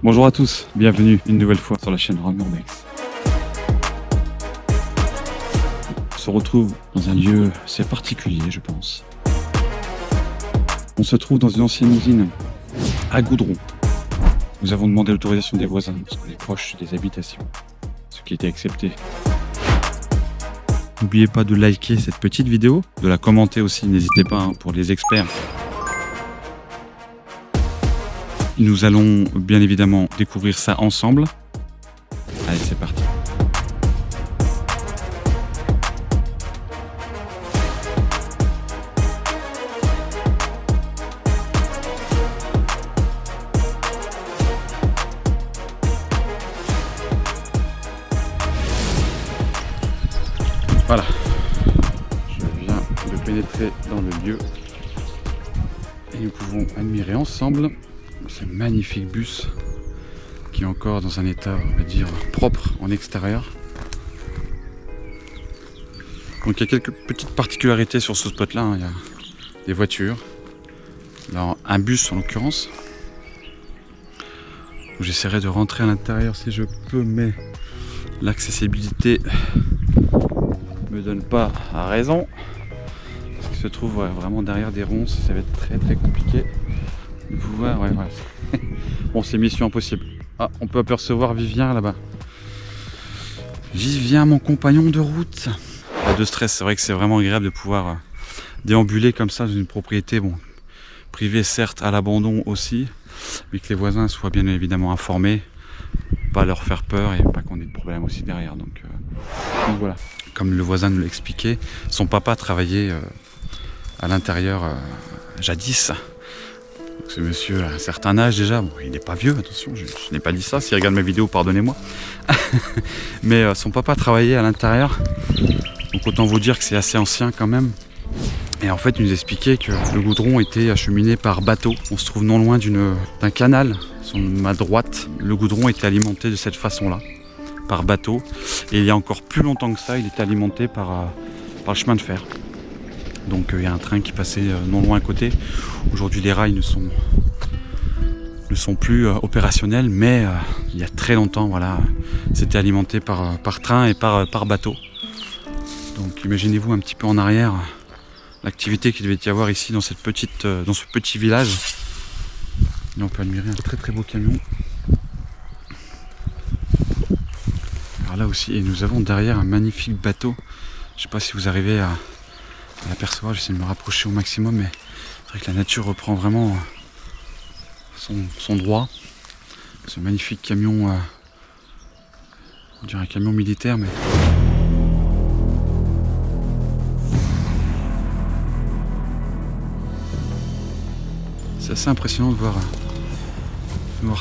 Bonjour à tous, bienvenue une nouvelle fois sur la chaîne Urbex. On se retrouve dans un lieu assez particulier, je pense. On se trouve dans une ancienne usine à Goudron. Nous avons demandé l'autorisation des voisins parce qu'on est proche des habitations, ce qui était accepté. N'oubliez pas de liker cette petite vidéo, de la commenter aussi, n'hésitez pas pour les experts. Nous allons bien évidemment découvrir ça ensemble. Allez, c'est parti. Voilà. Je viens de pénétrer dans le lieu et nous pouvons admirer ensemble ce magnifique bus qui est encore dans un état, on va dire, propre en extérieur. Donc il y a quelques petites particularités sur ce spot là, il y a des voitures, alors, un bus en l'occurrence. J'essaierai de rentrer à l'intérieur si je peux, mais l'accessibilité me donne pas raison, parce qu'il se trouve vraiment derrière des ronces, ça va être très compliqué. Pouvoir, ouais. Bon, c'est mission impossible. Ah, on peut apercevoir Vivien là-bas. Vivien, mon compagnon de route. Pas de stress, c'est vrai que c'est vraiment agréable de pouvoir déambuler comme ça dans une propriété, bon, privée certes, à l'abandon aussi, mais que les voisins soient bien évidemment informés, pas leur faire peur et pas qu'on ait de problème aussi derrière. Donc voilà. Comme le voisin nous l'a expliqué, son papa travaillait à l'intérieur jadis. Ce monsieur a un certain âge déjà, bon, il n'est pas vieux, attention, je n'ai pas dit ça, s'il regarde ma vidéo, pardonnez-moi. Mais son papa travaillait à l'intérieur, donc autant vous dire que c'est assez ancien quand même. Et en fait, il nous expliquait que le goudron était acheminé par bateau. On se trouve non loin d'un canal, sur ma droite. Le goudron était alimenté de cette façon-là, par bateau. Et il y a encore plus longtemps que ça, il était alimenté par le chemin de fer. Donc il y a un train qui passait non loin à côté. Aujourd'hui les rails ne sont plus opérationnels, mais il y a très longtemps, voilà, c'était alimenté par train et par bateau. Donc imaginez-vous un petit peu en arrière l'activité qu'il devait y avoir ici dans ce petit village. Et on peut admirer un très beau camion. Alors là aussi, et nous avons derrière un magnifique bateau. Je ne sais pas si vous arrivez à l'apercevoir, j'essaie de me rapprocher au maximum, mais c'est vrai que la nature reprend vraiment son droit. Ce magnifique camion, on dirait un camion militaire, mais c'est assez impressionnant de voir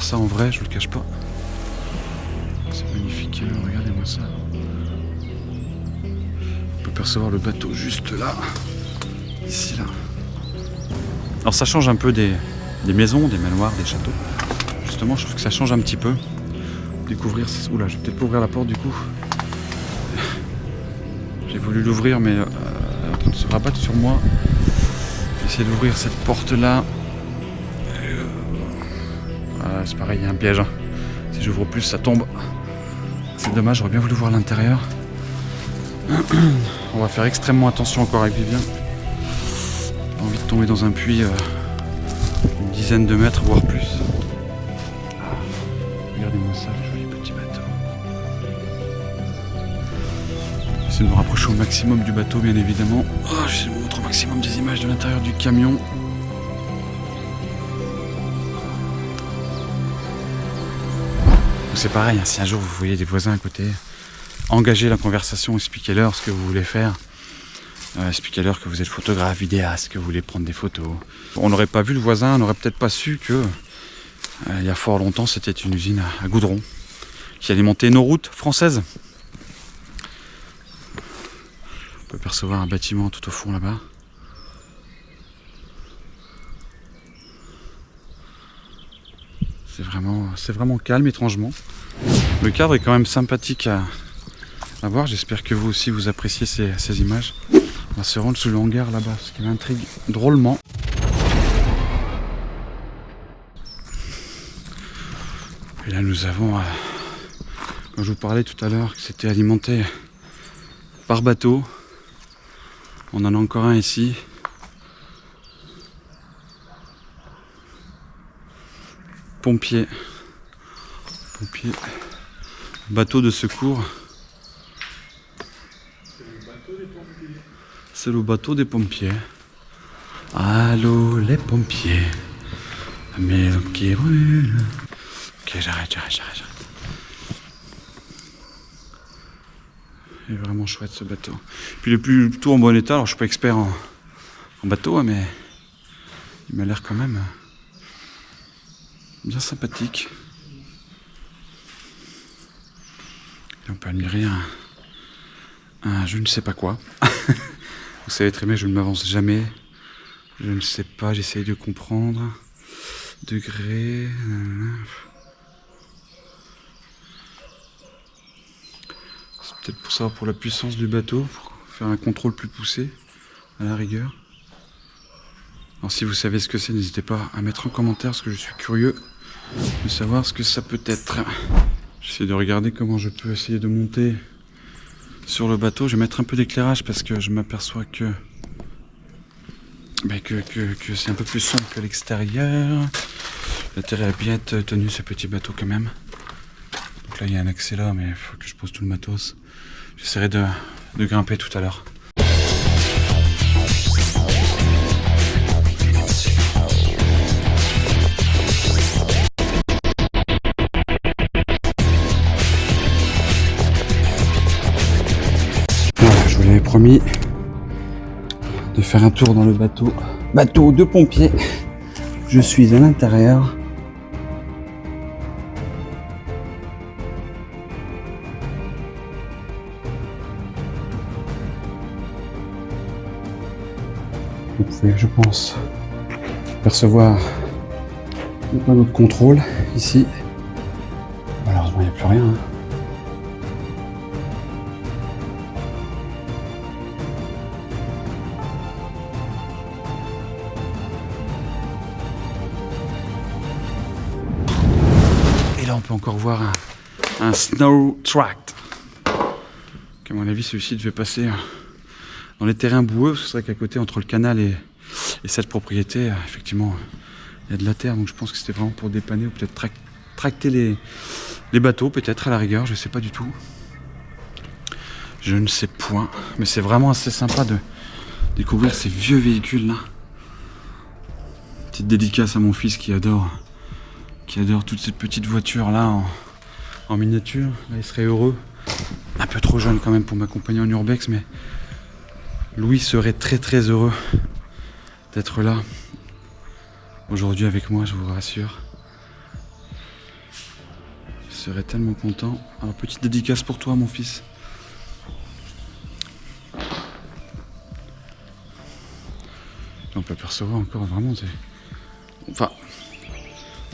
ça en vrai, je vous le cache pas. C'est magnifique camion, regardez-moi ça. On peut percevoir le bateau juste là, ici là. Alors ça change un peu des maisons, des manoirs, des châteaux. Justement, je trouve que ça change un petit peu. Découvrir. Oula, je vais peut-être pas ouvrir la porte du coup. J'ai voulu l'ouvrir, mais elle est en train de se rabattre sur moi. J'essaie d'ouvrir cette porte là. Voilà, c'est pareil, il y a un piège. Si j'ouvre plus, ça tombe. C'est dommage, j'aurais bien voulu voir l'intérieur. On va faire extrêmement attention encore avec Vivien. Pas envie de tomber dans un puits une dizaine de mètres, voire plus. Regardez-moi ça, le joli petit bateau. J'essaie de me rapprocher au maximum du bateau, bien évidemment. J'essaie de vous montrer au maximum des images de l'intérieur du camion. C'est pareil, si un jour vous voyez des voisins à côté, engagez la conversation, expliquez-leur ce que vous voulez faire. Expliquez-leur que vous êtes photographe, vidéaste, que vous voulez prendre des photos. On n'aurait pas vu le voisin, on n'aurait peut-être pas su que il y a fort longtemps c'était une usine à Goudron qui alimentait nos routes françaises. On peut percevoir un bâtiment tout au fond là-bas. C'est vraiment calme, étrangement. Le cadre est quand même sympathique à voir. J'espère que vous aussi vous appréciez ces images. On va se rendre sous le hangar là-bas, ce qui m'intrigue drôlement. Et là nous avons, quand je vous parlais tout à l'heure, que c'était alimenté par bateau. On en a encore un ici. Pompiers. Bateau de secours. C'est le bateau des pompiers. Allô les pompiers. La maison qui brûle. Ok, j'arrête. Il est vraiment chouette ce bateau. Puis il est plutôt en bon état. Alors je suis pas expert en bateau, mais il m'a l'air quand même bien sympathique. Et on peut admirer un je ne sais pas quoi. Vous savez très bien, je ne m'avance jamais. Je ne sais pas, j'essaye de comprendre. Degré. C'est peut-être pour ça, pour la puissance du bateau, pour faire un contrôle plus poussé, à la rigueur. Alors si vous savez ce que c'est, n'hésitez pas à mettre en commentaire, parce que je suis curieux de savoir ce que ça peut être. J'essaie de regarder comment je peux essayer de monter sur le bateau. Je vais mettre un peu d'éclairage parce que je m'aperçois que c'est un peu plus sombre que l'extérieur. L'intérêt à bien être tenu ce petit bateau quand même. Donc là il y a un accès là, mais il faut que je pose tout le matos. J'essaierai de grimper tout à l'heure. Voilà, je vous l'avais promis de faire un tour dans le bateau. Bateau de pompiers. Je suis à l'intérieur. Vous pouvez, je pense, percevoir le panneau de contrôle ici. Malheureusement, il n'y a plus rien. Et là, on peut encore voir un snow tract. À mon avis, celui-ci devait passer dans les terrains boueux. C'est vrai qu'à côté, entre le canal et cette propriété, effectivement, il y a de la terre. Donc je pense que c'était vraiment pour dépanner ou peut-être tracter les bateaux, peut-être à la rigueur. Je ne sais pas du tout. Je ne sais point. Mais c'est vraiment assez sympa de découvrir ces vieux véhicules-là. Petite dédicace à mon fils qui adore toutes ces petites voitures-là en miniature. Là, il serait heureux. Un peu trop jeune quand même pour m'accompagner en urbex, mais Louis serait très très heureux d'être là aujourd'hui avec moi, je vous rassure. Je serais tellement content. Alors petite dédicace pour toi mon fils. On peut apercevoir encore vraiment enfin,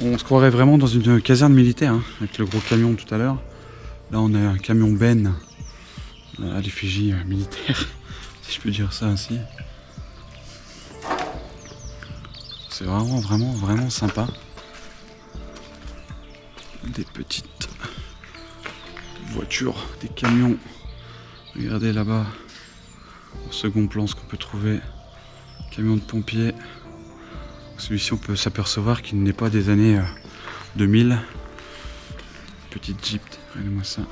on se croirait vraiment dans une caserne militaire, hein, avec le gros camion tout à l'heure. Là on a un camion Ben à l'effigie militaire, si je peux dire ça ainsi. C'est vraiment sympa. Des petites voitures, des camions. Regardez là-bas, au second plan, ce qu'on peut trouver. Camion de pompiers. Celui-ci, on peut s'apercevoir qu'il n'est pas des années 2000. Petite Jeep, regardez-moi ça.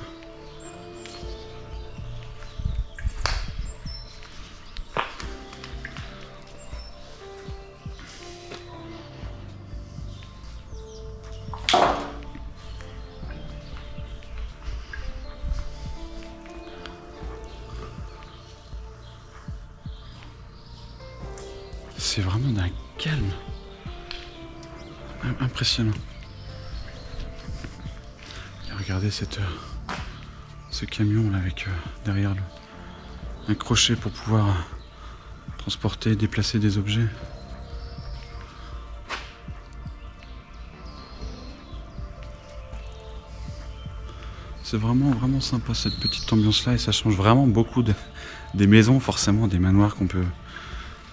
C'est vraiment d'un calme impressionnant. Et regardez ce camion là avec derrière un crochet pour pouvoir transporter, déplacer des objets. C'est vraiment sympa cette petite ambiance là et ça change vraiment beaucoup des maisons, forcément des manoirs qu'on peut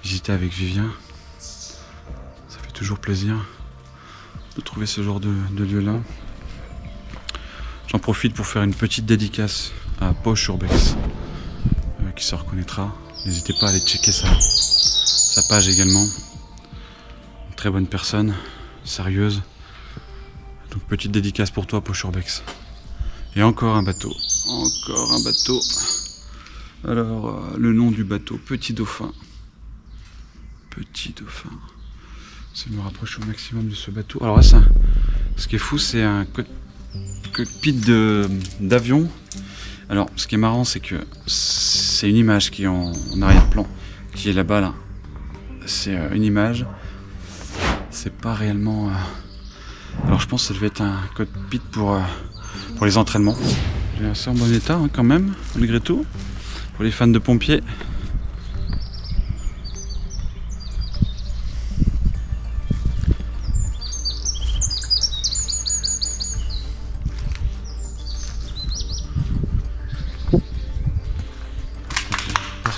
visiter avec Vivien. Ça fait toujours plaisir de trouver ce genre de lieu là. J'en profite pour faire une petite dédicace à Poche Urbex, qui se reconnaîtra. N'hésitez pas à aller checker sa page également. Une très bonne personne, sérieuse. Donc petite dédicace pour toi, Poche Urbex. Et encore un bateau. Encore un bateau. Alors, le nom du bateau, Petit Dauphin. Petit Dauphin. Je vais me rapprocher au maximum de ce bateau. Alors là, ce qui est fou, c'est un cockpit d'avion. Alors, ce qui est marrant, c'est que c'est une image qui est en arrière-plan, qui est là-bas, là. C'est une image. C'est pas réellement... Alors, je pense que ça devait être un cockpit pour les entraînements. Il est assez en bon état, hein, quand même, malgré tout. Pour les fans de pompiers.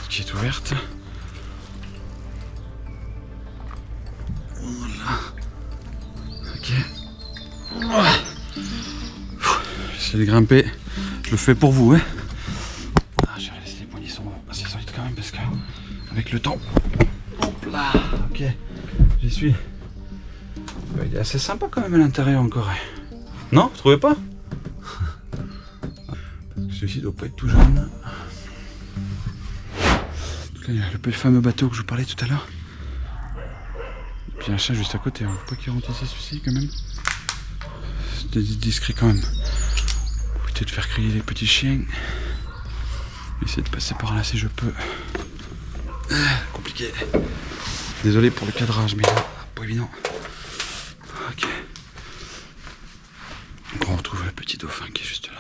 Qui est ouverte. Voilà. Ok. J'essaie de grimper. Je le fais pour vous, hein. J'ai laissé les poignées sont assez solides quand même parce que avec le temps. Hop là. Ok. J'y suis. Il est assez sympa quand même à l'intérieur encore. Non, vous trouvez pas? Celui-ci doit pas être tout jeune. Il y a le fameux bateau que je vous parlais tout à l'heure. Et puis un chat juste à côté. Hein. Faut pas qu'il rentre ici, celui-ci quand même. C'est discret quand même. Faut peut-être faire crier les petits chiens. Essayer de passer par là si je peux. Compliqué. Désolé pour le cadrage, mais là, pas évident. Ok. Donc on retrouve le Petit Dauphin qui est juste là.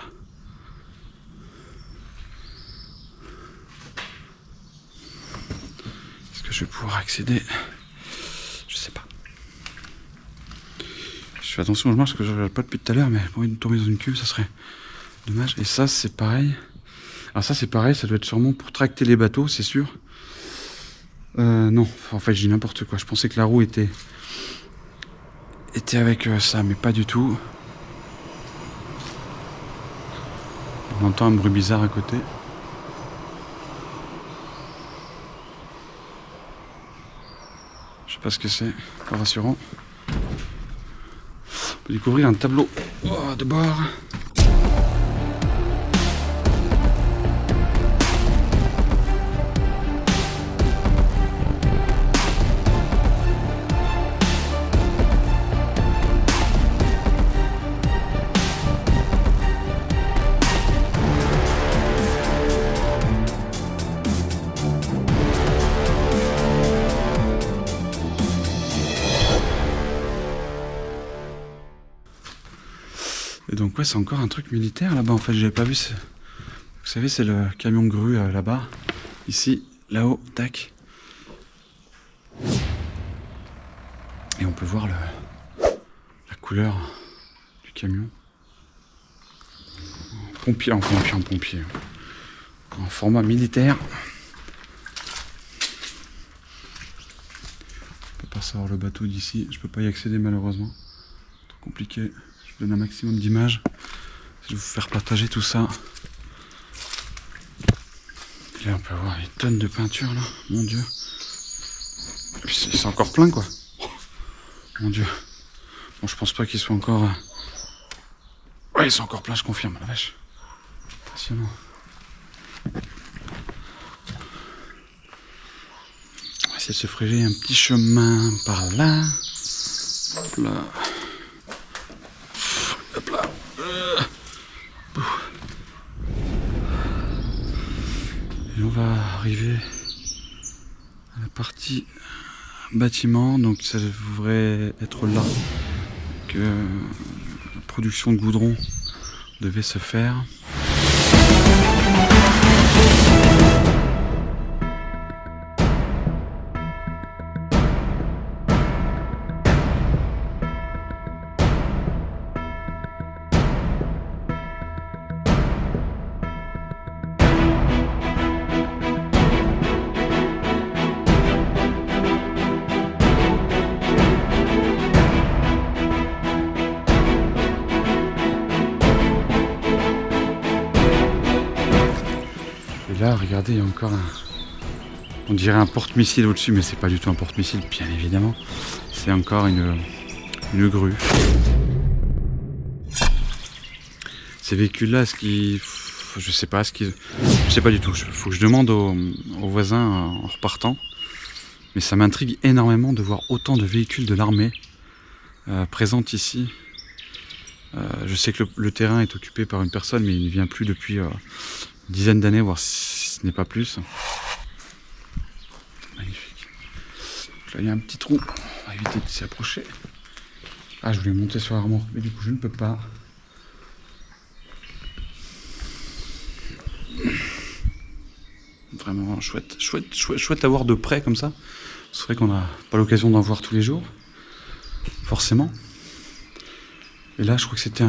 Je vais pouvoir accéder, je sais pas. Je fais attention, je marche parce que je regarde pas depuis tout à l'heure, mais pour de tomber dans une cuve, ça serait dommage. Et ça, c'est pareil. Alors ça, c'est pareil, ça doit être sûrement pour tracter les bateaux, c'est sûr. Non, en fait, je dis n'importe quoi. Je pensais que la roue était avec ça, mais pas du tout. On entend un bruit bizarre à côté. Je sais pas ce que c'est, pas rassurant. On peut découvrir un tableau de bord. Et donc ouais, c'est encore un truc militaire là-bas. En fait, j'avais pas vu. Vous savez, c'est le camion de grue là-bas. Ici, là-haut, tac. Et on peut voir la couleur du camion. En pompier. En format militaire. Je peux pas savoir le bateau d'ici. Je peux pas y accéder malheureusement. Trop compliqué. Je donne un maximum d'images. Je vais vous faire partager tout ça. Et là, on peut voir les tonnes de peinture là. Mon Dieu. Et puis c'est encore plein quoi. Oh, mon Dieu. Bon, je pense pas qu'ils soient encore. Ouais, ils sont encore pleins, je confirme. La vache. Impressionnant. On va essayer de se frayer un petit chemin par là. Hop là. Hop là. Et on va arriver à la partie bâtiment. Donc ça devrait être là que la production de goudron devait se faire. là, regardez, il y a encore on dirait un porte-missile au-dessus, mais c'est pas du tout un porte-missile, bien évidemment. C'est encore une grue. Ces véhicules-là, je sais pas du tout. Faut que je demande aux voisins en repartant. Mais ça m'intrigue énormément de voir autant de véhicules de l'armée présents ici. Je sais que le terrain est occupé par une personne, mais il ne vient plus depuis une dizaine d'années, voire si ce n'est pas plus. Magnifique. Donc là, il y a un petit trou. On va éviter de s'y approcher. Ah, je voulais monter sur la remorque, mais du coup, je ne peux pas. Vraiment chouette à voir de près comme ça. C'est vrai qu'on n'a pas l'occasion d'en voir tous les jours, forcément. Et là, je crois que c'était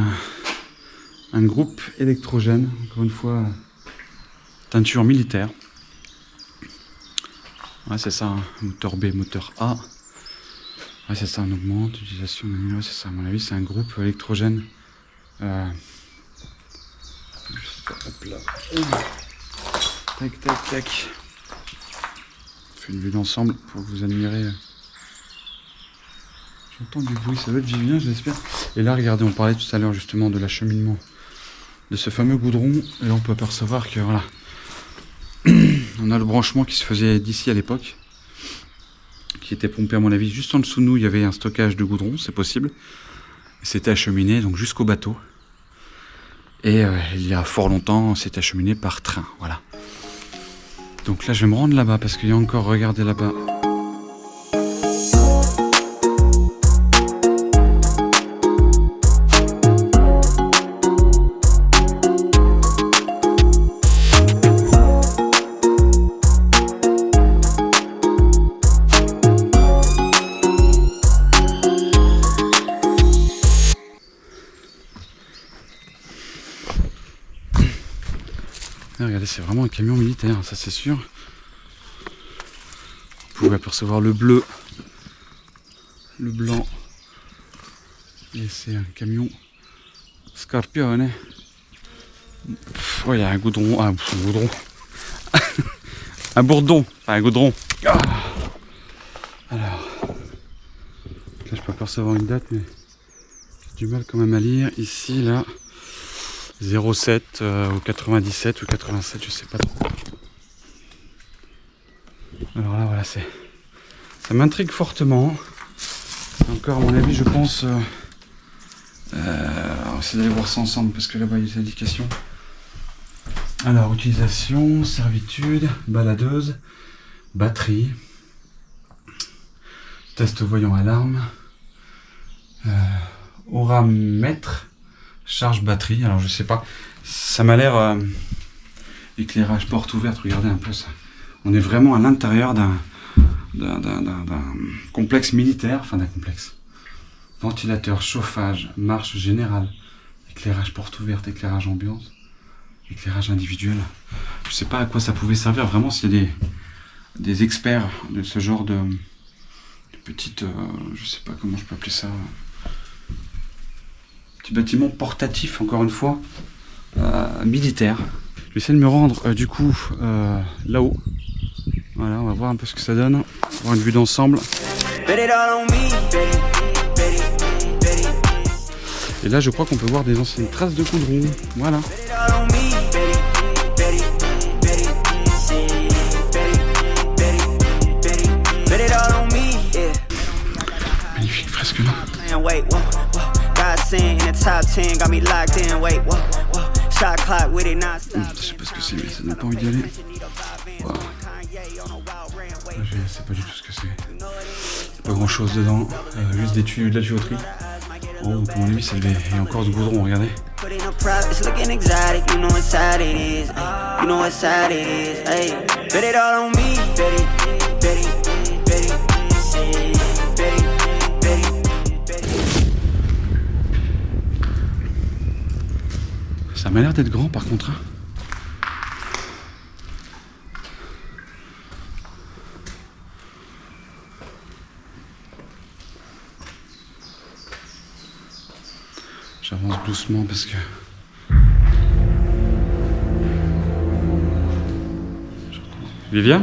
un groupe électrogène, encore une fois, teinture militaire. Ouais, c'est ça, hein. Moteur B, moteur A. Ouais, c'est ça, on augmente, utilisation, ouais, c'est ça, à mon avis, c'est un groupe électrogène. Je sais pas, hop là. Tac. Je fais une vue d'ensemble pour vous admirer. J'entends du bruit, ça doit être Vivien, je l'espère. Et là, regardez, on parlait tout à l'heure justement de l'acheminement de ce fameux goudron. Et là, on peut apercevoir que voilà, on a le branchement qui se faisait d'ici à l'époque, qui était pompé à mon avis juste en dessous de nous. Il y avait un stockage de goudron, c'est possible. Et c'était acheminé donc jusqu'au bateau. Et il y a fort longtemps, c'était acheminé par train, voilà. Donc là, je vais me rendre là-bas parce qu'il y a encore, regardez là-bas. Regardez, c'est vraiment un camion militaire, ça c'est sûr. Vous pouvez apercevoir le bleu, le blanc. Et c'est un camion Scorpione. Ouais, il y a un goudron, un goudron. Un bourdon, enfin un goudron. Ah. Alors, là je peux apercevoir une date, mais j'ai du mal quand même à lire. Ici, là. 07 ou 97 ou 87, je sais pas trop. Alors là, voilà, ça m'intrigue fortement. Encore, à mon avis, je pense. On va essayer d'aller voir ça ensemble parce que là-bas, il y a des indications. Alors, utilisation, servitude, baladeuse, batterie, test voyant alarme, auramètre. Charge batterie, alors je sais pas, ça m'a l'air éclairage porte ouverte, regardez un peu ça. On est vraiment à l'intérieur d'un complexe militaire, enfin d'un complexe. Ventilateur, chauffage, marche générale, éclairage porte ouverte, éclairage ambiance, éclairage individuel. Je sais pas à quoi ça pouvait servir vraiment s'il y a des experts de ce genre de petites, je sais pas comment je peux appeler ça. Petit bâtiment portatif, encore une fois, militaire. Je vais essayer de me rendre du coup là-haut. Voilà, on va voir un peu ce que ça donne. Avoir une vue d'ensemble. Et là, je crois qu'on peut voir des anciennes traces de goudron. Voilà. Magnifique fresque là. Je sais pas ce que c'est, mais ça donne pas envie d'y aller. Wow. Je sais pas du tout ce que c'est. Pas grand chose dedans, juste de la tuyauterie. Oh, à mon avis, c'est levé. Et encore du goudron, regardez. Ça m'a l'air d'être grand par contre. J'avance doucement parce que Vivien?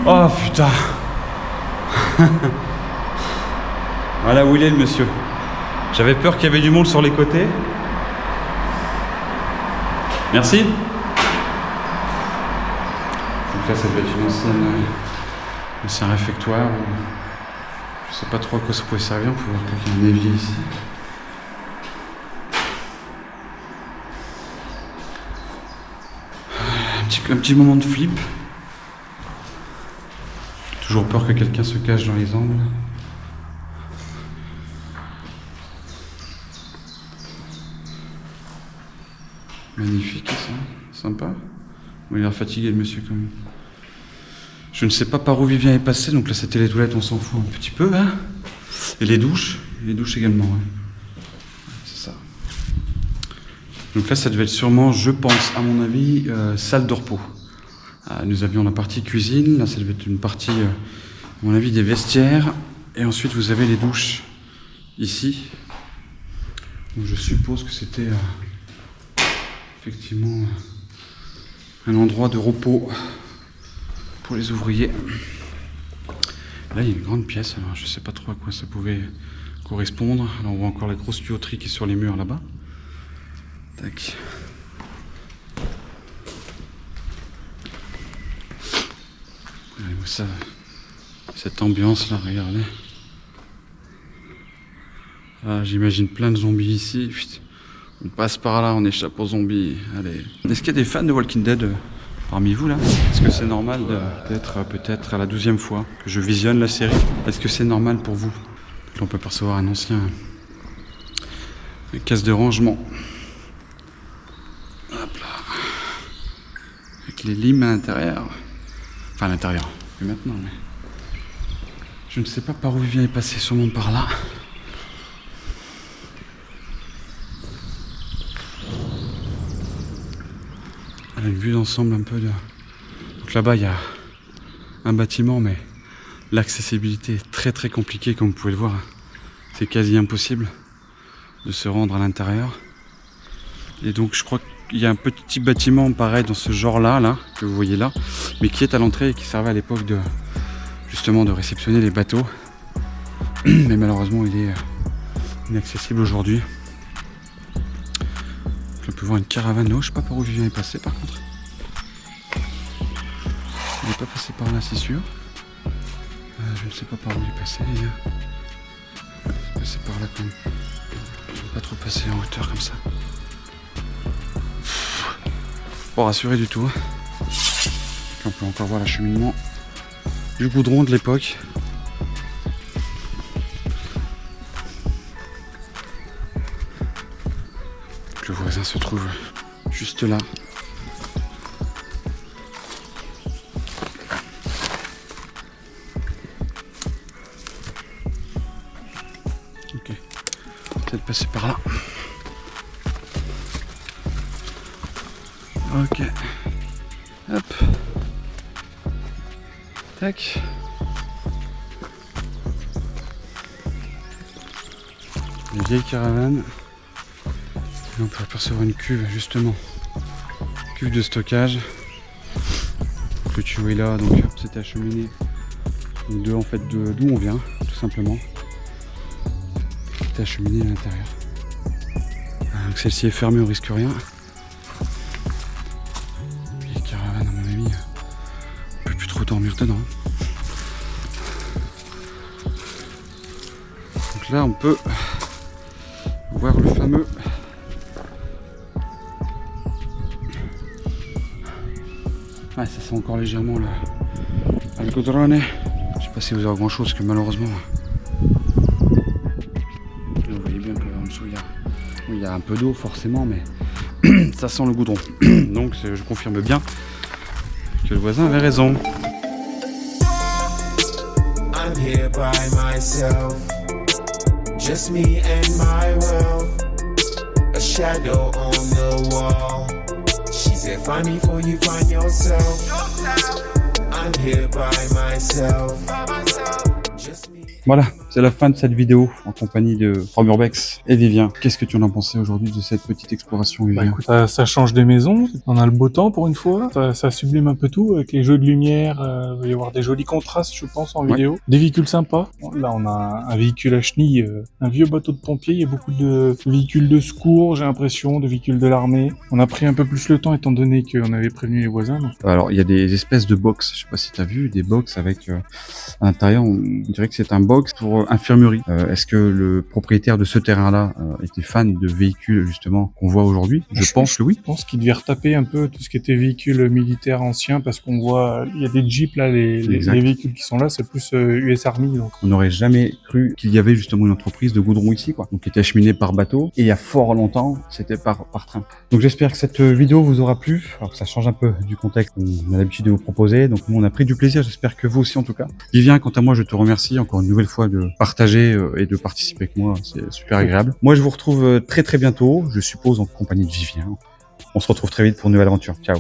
Oh putain. Voilà où il est le monsieur. J'avais peur qu'il y avait du monde sur les côtés. Merci. Donc là ça doit être une ancien réfectoire. Je sais pas trop à quoi ça pouvait servir. On peut voir qu'il y a un évier ici. Un petit moment de flip. Toujours peur que quelqu'un se cache dans les angles. Magnifique ça, sympa. Bon, il a l'air fatigué le monsieur quand même. Je ne sais pas par où Vivien est passé, donc là c'était les toilettes, on s'en fout un petit peu, hein. Et les douches également, ouais. C'est ça. Donc là ça devait être sûrement, je pense, à mon avis, salle de repos. Nous avions la partie cuisine, là ça devait être une partie, à mon avis, des vestiaires. Et ensuite vous avez les douches ici. Donc je suppose que c'était effectivement un endroit de repos pour les ouvriers. Là il y a une grande pièce, alors je sais pas trop à quoi ça pouvait correspondre. Là on voit encore la grosse tuyauterie qui est sur les murs là-bas. Tac. Ça, cette ambiance là, regardez. Ah, j'imagine plein de zombies ici. Putain. On passe par là, on échappe aux zombies. Allez. Est-ce qu'il y a des fans de Walking Dead parmi vous là? Est-ce que c'est normal d'être peut-être à la 12e fois que je visionne la série? Est-ce que c'est normal pour vous? Là on peut percevoir un ancien caisse de rangement. Hop là. Avec les limes à l'intérieur. Enfin à l'intérieur. Plus maintenant, mais je ne sais pas par où Vivien est passé, sûrement par là. Elle a une vue d'ensemble un peu de... Donc là-bas il y a un bâtiment, mais l'accessibilité est très très compliquée, comme vous pouvez le voir. C'est quasi impossible de se rendre à l'intérieur. Et donc je crois qu'il y a un petit bâtiment pareil dans ce genre-là, là, que vous voyez là, mais qui est à l'entrée et qui servait à l'époque de justement de réceptionner les bateaux. Mais malheureusement il est inaccessible aujourd'hui. On peut voir une caravane là-haut, je sais pas par où Vivien est passé par contre. Il n'est pas passé par là, c'est sûr. Je ne sais pas par où il est passé. Il est passé par là quand même. Il ne pas trop passer en hauteur comme ça. Pas rassuré du tout. On peut encore voir l'acheminement du goudron de l'époque. Le voisin se trouve juste là. Ok, peut-être passer par là. Ok. Hop. Tac. Une vieille caravane. Et on peut apercevoir une cuve justement. Cuve de stockage. Le tuyau est là, donc hop, c'était acheminé. Donc d'où on vient, tout simplement. C'était acheminé à l'intérieur. Donc celle-ci est fermée, on risque rien. Dormir dedans. Donc là on peut voir le fameux ça sent encore légèrement le algodrone. Je sais pas si vous avez grand chose, que malheureusement vous voyez bien qu'en dessous il y a un peu d'eau forcément, mais ça sent le goudron. Donc je confirme bien que le voisin avait raison. I'm here by myself, just me and my world, a shadow on the wall. She said find me before you find yourself. I'm here by myself, just me. Voilà, c'est la fin de cette vidéo en compagnie de Rome Urbex et Vivien. Qu'est-ce que tu en as pensé aujourd'hui de cette petite exploration, Vivien? Écoute, ça change des maisons, on a le beau temps pour une fois, ça sublime un peu tout avec les jeux de lumière, il va y avoir des jolis contrastes je pense en vidéo, des véhicules sympas. Là on a un véhicule à chenilles, un vieux bateau de pompiers, il y a beaucoup de véhicules de secours, j'ai l'impression, de véhicules de l'armée. On a pris un peu plus le temps étant donné qu'on avait prévenu les voisins. Donc. Alors il y a des espèces de box, je sais pas si tu as vu, des box avec à l'intérieur, on dirait que c'est un box pour infirmerie. Est-ce que le propriétaire de ce terrain-là était fan de véhicules justement qu'on voit aujourd'hui? Je pense que oui. Je pense qu'il devait retaper un peu tout ce qui était véhicules militaires anciens parce qu'on voit, il y a des jeeps là, les véhicules qui sont là, c'est plus US Army. Donc. On n'aurait jamais cru qu'il y avait justement une entreprise de goudron ici, quoi. Donc qui était acheminée par bateau et il y a fort longtemps, c'était par train. Donc j'espère que cette vidéo vous aura plu. Alors ça change un peu du contexte qu'on a l'habitude de vous proposer. Donc nous on a pris du plaisir, j'espère que vous aussi en tout cas. Vivien, quant à moi, je te remercie encore une nouvelle fois de partager et de participer avec moi. C'est super agréable. Moi, je vous retrouve très très bientôt, je suppose en compagnie de Vivien. On se retrouve très vite pour une nouvelle aventure. Ciao.